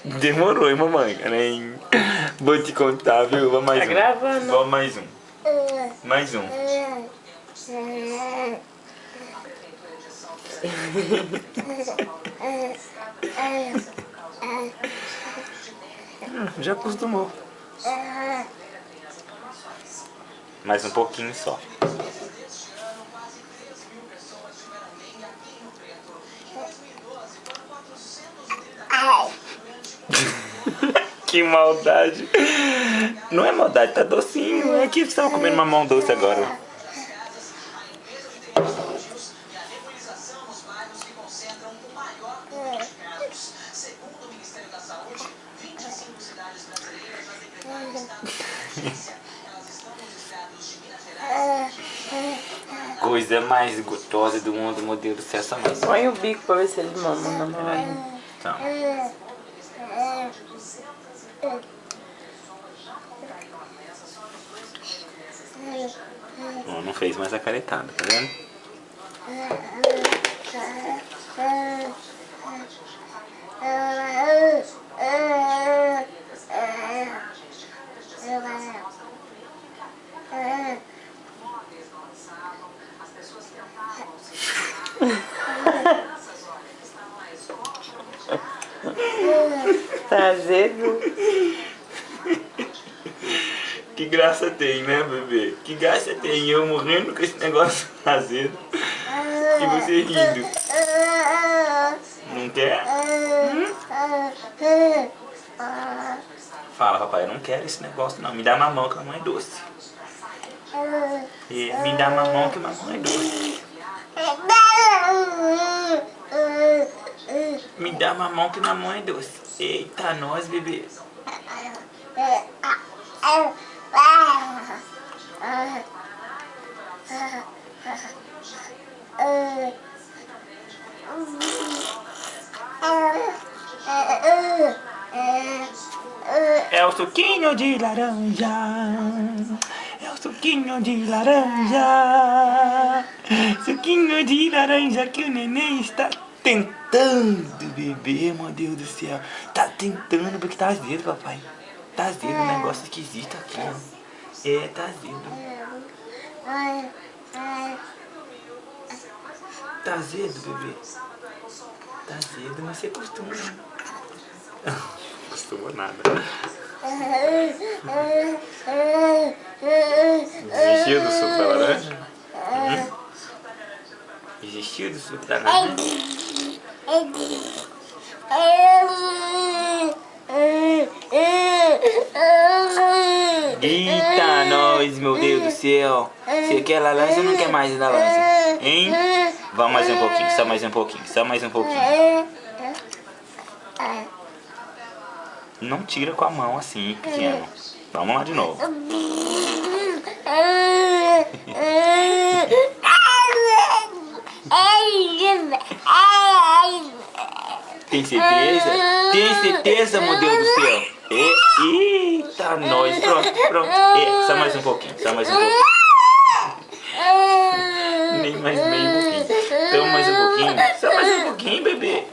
Demorou, hein, mamãe? Nem... Vou te contar, viu? Vamos mais Tá gravando. Vamos mais um. Mais um. Já acostumou. Mais um pouquinho só. Que maldade. Não é maldade, tá docinho. É que você estava comendo mamão doce agora. Coisa mais gostosa do mundo, meu Deus do céu, essa mãe. Põe o bico pra ver se ele mama na mão. Então. Ó, não fez mais a caretada, tá vendo? Tá azedo? Que graça tem, né, bebê? Que graça tem eu morrendo com esse negócio azedo e você rindo. Não quer? Fala, papai, eu não quero esse negócio não. Me dá mamão que a mamãe é doce. Me dá mamão que a mamãe é doce. Me dá mamão que a mamãe é doce. Eita, nós, bebê. É o suquinho de laranja. É o suquinho de laranja. Suquinho de laranja que o neném está tentando beber, meu Deus do céu. Tá tentando porque tá azedo, papai. Tá azedo, um negócio esquisito aqui, ó. É, tá azedo. Tá azedo, bebê. Tá azedo, mas você acostuma. Não acostuma nada. Desistiu do suco da laranja? Desistiu do suco da laranja? Eita, nós, meu Deus do céu. Você quer laranja ou não quer mais laranja? Hein? Vamos mais um pouquinho, só mais um pouquinho, só mais um pouquinho. Não tira com a mão assim, pequeno. Vamos lá de novo. Tem certeza? Tem certeza, meu Deus do céu? Eita, nós. Pronto, pronto. Só mais um pouquinho, só mais um pouquinho. Nem mais meio pouquinho. Então mais um pouquinho. Só mais um pouquinho, bebê.